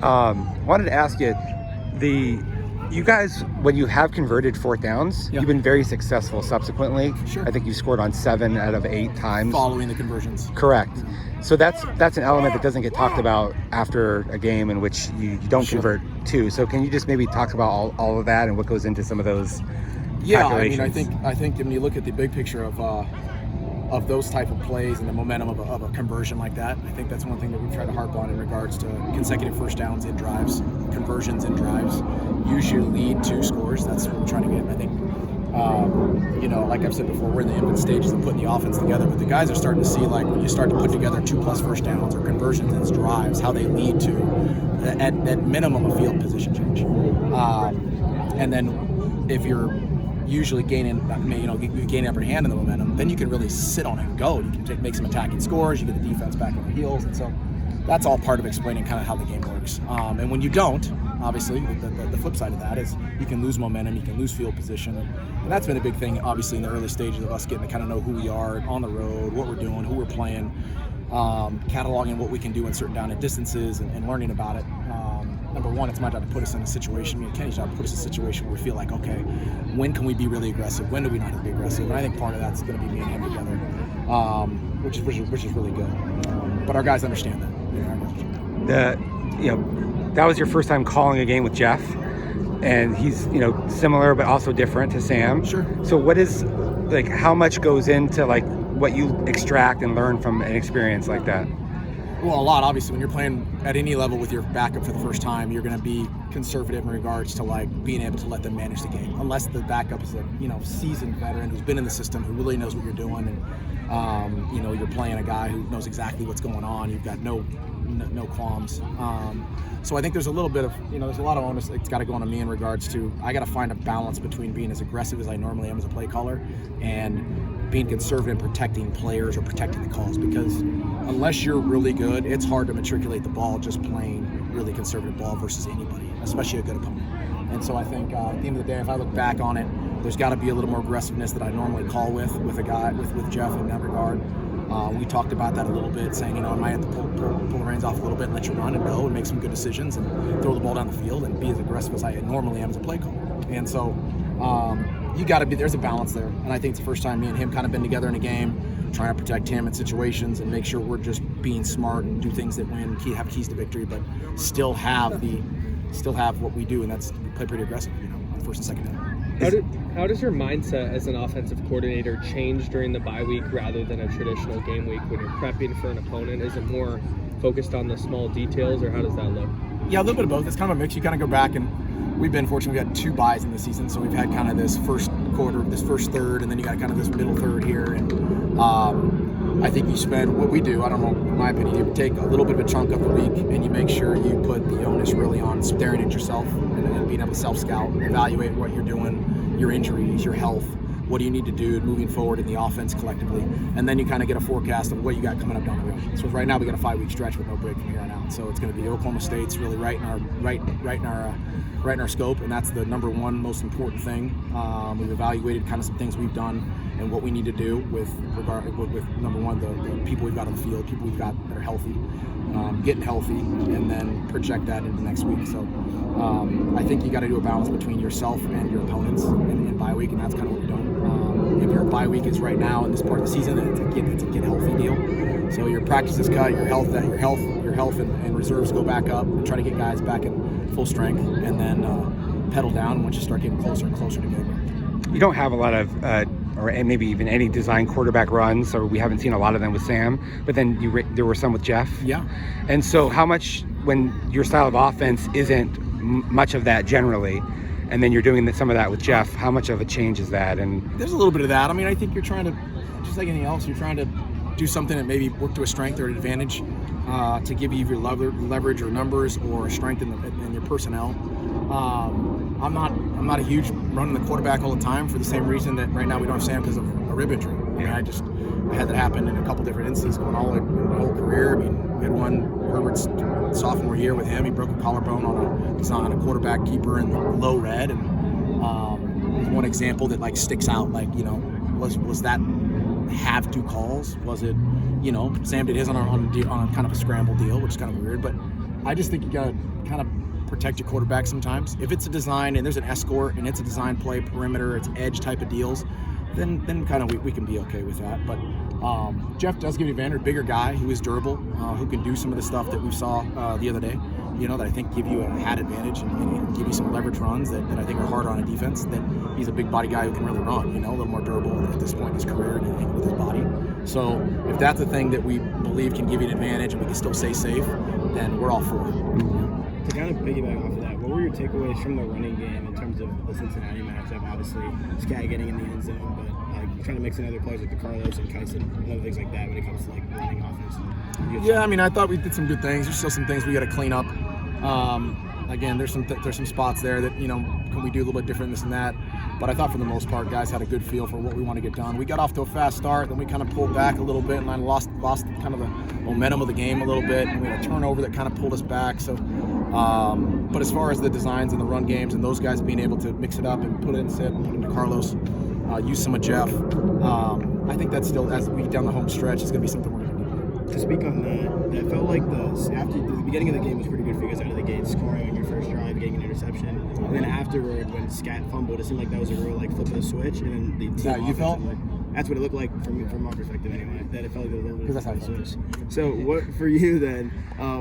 Wanted to ask you, you guys, when you have converted fourth downs, you've been very successful subsequently. Sure. I think you scored on 7 out of 8 times. Following the conversions. Correct. So that's an element that doesn't get talked about after a game in which you don't convert too. So can you just maybe talk about all of that and what goes into some of those calculations? I think when you look at the big picture of those type of plays and the momentum of a conversion like that, I think that's one thing that we've tried to harp on in regards to consecutive first downs in drives, conversions in drives, usually lead to scores. That's what we're trying to get. And I think, like I've said before, we're in the infant stages of putting the offense together, but the guys are starting to see, like, when you start to put together 2+ first downs or conversions in drives, how they lead to, at minimum, a field position change. And then if you're usually gaining upper hand in the momentum, then you can really sit on it and go. You can make some attacking scores, you get the defense back on their heels, and so that's all part of explaining kind of how the game works. And when you don't, obviously, the flip side of that is you can lose momentum, you can lose field position, and that's been a big thing, obviously, in the early stages of us getting to kind of know who we are on the road, what we're doing, who we're playing, cataloging what we can do in certain down and distances, and learning about it. Number one, it's my job to put us in a situation, me and Kenny's job to put us in a situation where we feel like, okay, when can we be really aggressive? When do we not have to be aggressive? And I think part of that's going to be me and him together, which is really good. But our guys understand that. That was your first time calling a game with Jeff, and he's similar but also different to Sam. Sure. So what is, like, how much goes into, like, what you extract and learn from an experience like that? Well, a lot. Obviously, when you're playing at any level with your backup for the first time, you're going to be conservative in regards to, like, being able to let them manage the game, unless the backup is a seasoned veteran who's been in the system, who really knows what you're doing, and you're playing a guy who knows exactly what's going on. You've got no qualms. So I think there's a little bit of there's a lot of onus that's got to go on to me in regards to, I got to find a balance between being as aggressive as I normally am as a play caller and being conservative in protecting players or protecting the calls, because unless you're really good, it's hard to matriculate the ball just playing really conservative ball versus anybody, especially a good opponent. And so I think at the end of the day, if I look back on it, there's got to be a little more aggressiveness that I normally call with a guy, with Jeff in that regard. We talked about that a little bit, saying, I might have to pull the reins off a little bit and let you run and go and make some good decisions and throw the ball down the field and be as aggressive as I normally am as a play caller. And so you got to be, there's a balance there. And I think it's the first time me and him kind of been together in a game, trying to protect him in situations and make sure we're just being smart and do things that win, have keys to victory, but still have what we do, and that's we play pretty aggressive, on first and second down. How does your mindset as an offensive coordinator change during the bye week rather than a traditional game week when you're prepping for an opponent? Is it more focused on the small details, or how does that look? Yeah, a little bit of both. It's kind of a mix. You kind of go back, and we've been fortunate. We've got 2 byes in the season, so we've had kind of this first quarter, this first third, and then you got kind of this middle third here. And I think you spend, what we do, I don't know, in my opinion, you take a little bit of a chunk of the week and you make sure you put the onus really on staring at yourself and being able to self-scout, evaluate what you're doing, your injuries, your health, what do you need to do moving forward in the offense collectively, and then you kind of get a forecast of what you got coming up down the road. So right now we got a 5-week stretch with no break from here on out. So it's going to be Oklahoma State's really right in our scope, and that's the number one most important thing. We've evaluated kind of some things we've done and what we need to do with number one, the people we've got on the field, people we've got that are healthy, getting healthy, and then project that into next week. So I think you got to do a balance between yourself and your opponents in bye week, and that's kind of what we're doing. If your bye week is right now in this part of the season, it's a get healthy deal. So your practice is cut, your health and reserves go back up, and try to get guys back in full strength, and then pedal down once you start getting closer and closer to getting. You don't have a lot of, or maybe even any design quarterback runs, or we haven't seen a lot of them with Sam, but then there were some with Jeff. Yeah. And so how much, when your style of offense isn't much of that generally, and then you're doing some of that with Jeff, how much of a change is that? And there's a little bit of that. I mean, I think you're trying to, just like anything else, you're trying to do something that maybe work to a strength or an advantage to give you your leverage or numbers or strength in your personnel. I'm not a huge running the quarterback all the time for the same reason that right now we don't have Sam because of a rib injury. I mean, I had that happen in a couple different instances going all in my whole career. I mean, we had one Herbert's sophomore year with him. He broke a collarbone on a quarterback keeper in the low red, and one example that sticks out. Was that have to calls? Was it Sam did his on a kind of a scramble deal, which is kind of weird, but I just think you got to kind of protect your quarterback sometimes. If it's a design and there's an escort and it's a design play, perimeter, it's edge type of deals, then kind of we can be okay with that. But Jeff does give you advantage, bigger guy who is durable, who can do some of the stuff that we saw the other day, that I think give you a hat advantage and give you some leverage runs that I think are harder on a defense. That he's a big body guy who can really run, a little more durable at this point in his career and I think with his body. So if that's the thing that we believe can give you an advantage and we can still stay safe, then we're all for it. To kind of piggyback off of that, what were your takeaways from the running game in terms of the Cincinnati matchup? Obviously, Sky getting in the end zone, but trying to mix in other players like the Carlos and Kyson and other things like that when it comes to running offense. Yeah, I mean, I thought we did some good things. There's still some things we got to clean up. Again, there's some spots there that can we do a little bit different, this and that. But I thought for the most part, guys had a good feel for what we want to get done. We got off to a fast start, then we kind of pulled back a little bit, and I lost kind of the momentum of the game a little bit. And we had a turnover that kind of pulled us back. So, but as far as the designs and the run games and those guys being able to mix it up and put it in Sid, put it into Carlos, use some of Jeff, I think that's still, as we get down the home stretch, it's going to be something we're going to do. To speak on that felt like after the beginning of the game was pretty good for you guys out of the gate, scoring on your first drive, getting an interception, and then afterward when Scat fumbled, it seemed like that was a real flip of the switch, and then the team you felt? That's what it looked like from our perspective anyway. That it felt like a little bit. Because that's how it feels. So what for you then?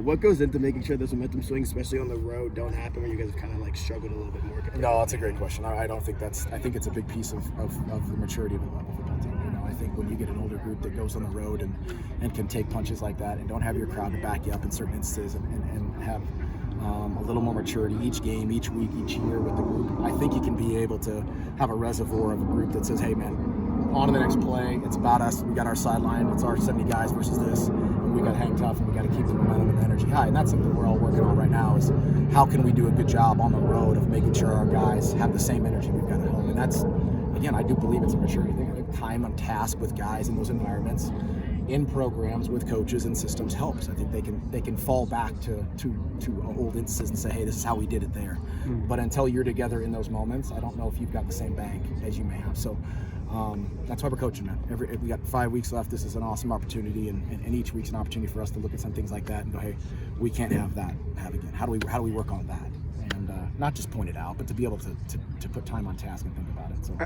What goes into making sure those momentum swings, especially on the road, don't happen when you guys have kind of struggled a little bit more? No, that's a great question. I don't think I think it's a big piece of the maturity of a football team. I think when you get an older group that goes on the road and can take punches like that and don't have your crowd to back you up in certain instances and have a little more maturity each game, each week, each year with the group, I think you can be able to have a reservoir of a group that says, hey man, on to the next play, it's about us, we got our sideline, it's our 70 guys versus this, and we got to hang tough and we got to keep the momentum and the energy high. And that's something we're all working on right now, is how can we do a good job on the road of making sure our guys have the same energy we've got at home. And that's, again, I do believe it's a maturity thing. I think time on task with guys in those environments, in programs with coaches and systems helps. I think they can fall back to old instances and say, hey, this is how we did it there. But until you're together in those moments, I don't know if you've got the same bank as you may have. So that's why we're coaching, man. We got 5 weeks left. This is an awesome opportunity, and each week's an opportunity for us to look at some things like that and go, hey, we can't have that again. How do we work on that? And not just point it out, but to be able to put time on task and think about it. So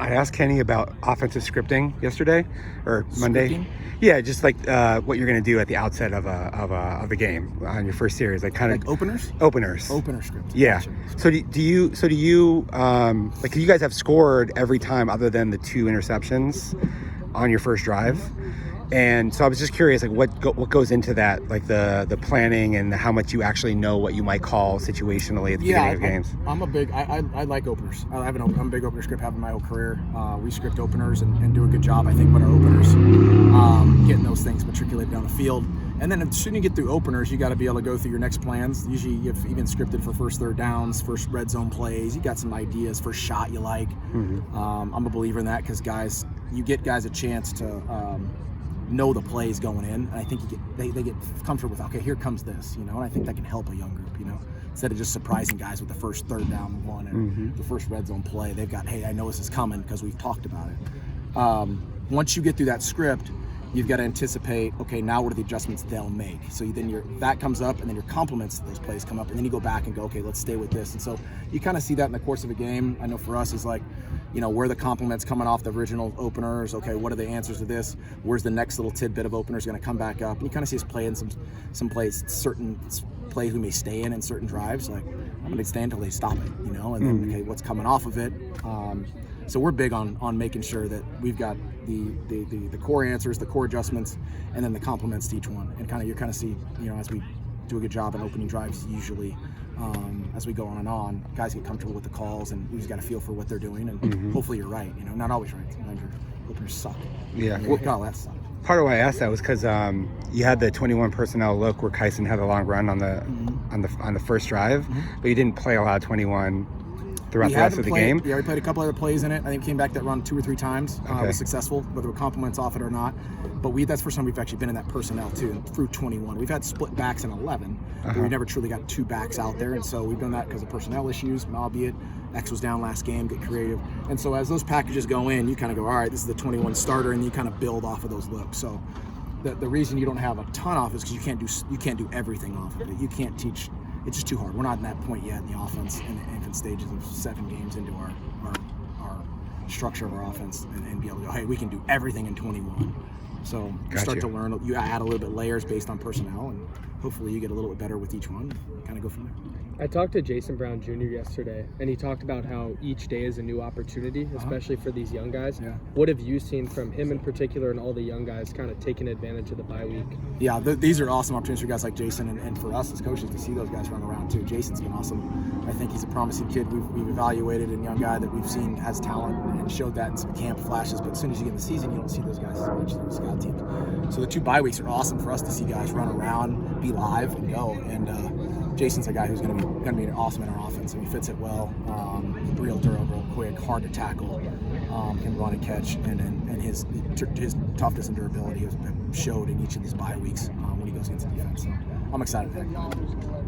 I asked Kenny about offensive scripting yesterday or Monday. Scripting? Yeah, just what you're going to do at the outset of a game on your first series, openers. Opener script. Yeah. Gotcha. So do you you guys have scored every time other than the 2 interceptions on your first drive? And so I was just curious, what goes into that, the planning and how much you actually know what you might call situationally at the beginning of games. I'm a big, I like openers. I'm a big opener script, having my whole career. We script openers and do a good job, I think, with our openers, getting those things matriculated down the field. And then as soon as you get through openers, you got to be able to go through your next plans. Usually you've even scripted for first third downs, first red zone plays. You got some ideas, first shot you like. I'm a believer in that because you get guys a chance to know the plays going in, and I think they get comfortable with, okay, here comes this, and I think that can help a young group, instead of just surprising guys with the first third down one and the first red zone play. They've got, hey, I know this is coming because we've talked about it. Once you get through that script, you've got to anticipate, okay, now what are the adjustments they'll make? So then that comes up, and then your complements to those plays come up, and then you go back and go, okay, let's stay with this. And so you kind of see that in the course of a game. I know for us, is where the complements coming off the original openers, okay, what are the answers to this? Where's the next little tidbit of openers going to come back up? And you kind of see us play in some plays, certain plays we may stay in certain drives, I'm going to stay until they stop it, and then, okay, what's coming off of it? So we're big on making sure that we've got the core answers, the core adjustments, and then the complements to each one. And you kind of see, as we do a good job in opening drives, usually as we go on and on, guys get comfortable with the calls, and we just got to feel for what they're doing. And hopefully you're right. Not always right. Sometimes your openers suck. Yeah. God, that sucked. Part of why I asked that was because you had the 21 personnel look where Kyson had a long run on the first drive, but you didn't play a lot of 21 throughout the rest of the game. Yeah, we played a couple other plays in it. I think we came back that run 2 or 3 times. Okay. Was successful, whether we're compliments off it or not. But that's the first time we've actually been in that personnel too, through 21. We've had split backs in 11, but we never truly got 2 backs out there. And so we've done that because of personnel issues, albeit X was down last game, get creative. And so as those packages go in, you kind of go, all right, this is the 21 starter, and you kind of build off of those looks. So the reason you don't have a ton off is because you can't do everything off of it. You can't teach. It's just too hard. We're not in that point yet in the offense in the infant stages of 7 games into our structure of our offense and be able to go, hey, we can do everything in 21. So you start to learn. You add a little bit layers based on personnel, and hopefully you get a little bit better with each one. Kind of go from there. I talked to Jason Brown Jr. yesterday, and he talked about how each day is a new opportunity, especially for these young guys. Yeah. What have you seen from him in particular and all the young guys kind of taking advantage of the bye week? Yeah, these are awesome opportunities for guys like Jason and for us as coaches to see those guys run around too. Jason's been awesome. I think he's a promising kid. We've evaluated a young guy that we've seen has talent and showed that in some camp flashes, but as soon as you get in the season, you don't see those guys as much as the scout teams. So the 2 bye weeks are awesome for us to see guys run around, be live, and go. And Jason's a guy who's going to be awesome in our offense, and he fits it well. Real durable, quick, hard to tackle, can run and catch, and his toughness and durability has been showed in each of these bye weeks when he goes into defense. So I'm excited for that.